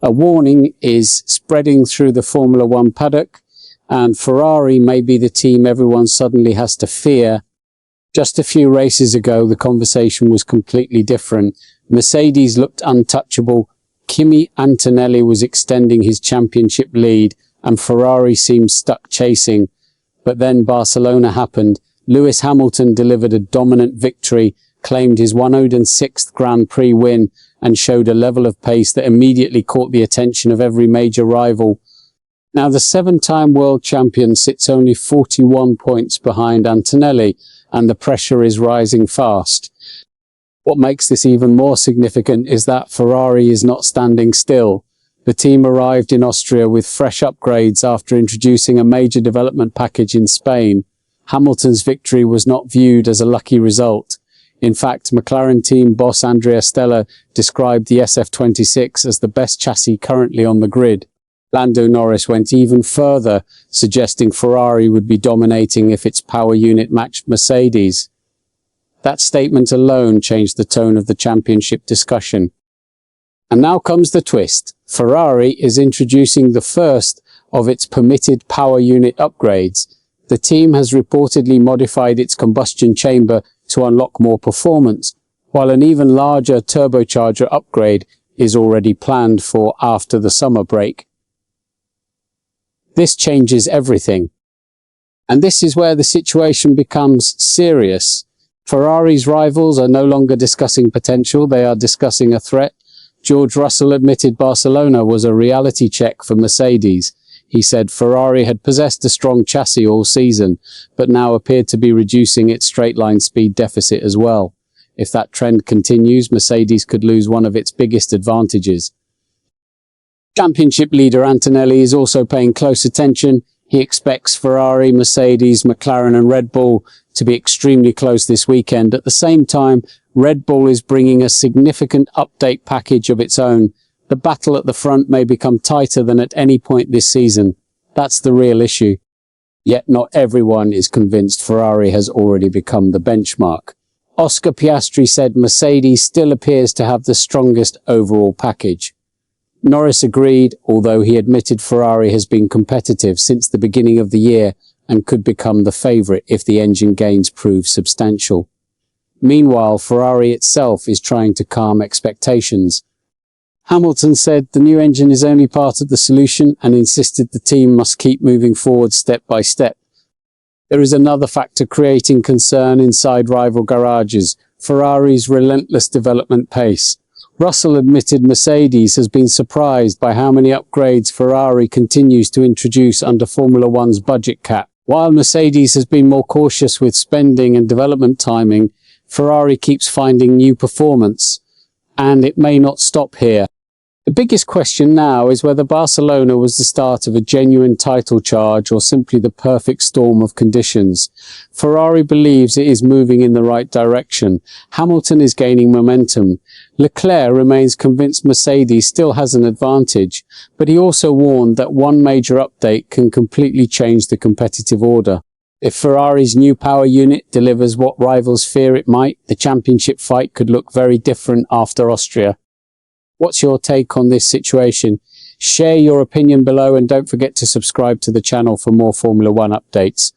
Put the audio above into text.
A warning is spreading through the Formula One paddock, and Ferrari may be the team everyone suddenly has to fear. Just a few races ago, the conversation was completely different. Mercedes looked untouchable, Kimi Antonelli was extending his championship lead, and Ferrari seemed stuck chasing. But then Barcelona happened. Lewis Hamilton delivered a dominant victory, claimed his 106th Grand Prix win, and showed a level of pace that immediately caught the attention of every major rival. Now, the 7-time world champion sits only 41 points behind Antonelli, and the pressure is rising fast. What makes this even more significant is that Ferrari is not standing still. The team arrived in Austria with fresh upgrades after introducing a major development package in Spain. Hamilton's victory was not viewed as a lucky result. In fact, McLaren team boss Andrea Stella described the SF26 as the best chassis currently on the grid. Lando Norris went even further, suggesting Ferrari would be dominating if its power unit matched Mercedes. That statement alone changed the tone of the championship discussion. And now comes the twist. Ferrari is introducing the first of its permitted power unit upgrades. The team has reportedly modified its combustion chamber to unlock more performance, while an even larger turbocharger upgrade is already planned for after the summer break. This changes everything. And this is where the situation becomes serious. Ferrari's rivals are no longer discussing potential, they are discussing a threat. George Russell admitted Barcelona was a reality check for Mercedes. He said Ferrari had possessed a strong chassis all season, but now appeared to be reducing its straight-line speed deficit as well. If that trend continues, Mercedes could lose one of its biggest advantages. Championship leader Antonelli is also paying close attention. He expects Ferrari, Mercedes, McLaren and Red Bull to be extremely close this weekend. At the same time, Red Bull is bringing a significant update package of its own. The battle at the front may become tighter than at any point this season. That's the real issue. Yet not everyone is convinced Ferrari has already become the benchmark. Oscar Piastri said Mercedes still appears to have the strongest overall package. Norris agreed, although he admitted Ferrari has been competitive since the beginning of the year and could become the favourite if the engine gains prove substantial. Meanwhile, Ferrari itself is trying to calm expectations. Hamilton said the new engine is only part of the solution and insisted the team must keep moving forward step by step. There is another factor creating concern inside rival garages: Ferrari's relentless development pace. Russell admitted Mercedes has been surprised by how many upgrades Ferrari continues to introduce under Formula One's budget cap. While Mercedes has been more cautious with spending and development timing, Ferrari keeps finding new performance, and it may not stop here. The biggest question now is whether Barcelona was the start of a genuine title charge or simply the perfect storm of conditions. Ferrari believes it is moving in the right direction. Hamilton is gaining momentum. Leclerc remains convinced Mercedes still has an advantage, but he also warned that one major update can completely change the competitive order. If Ferrari's new power unit delivers what rivals fear it might, the championship fight could look very different after Austria. What's your take on this situation? Share your opinion below and don't forget to subscribe to the channel for more Formula One updates.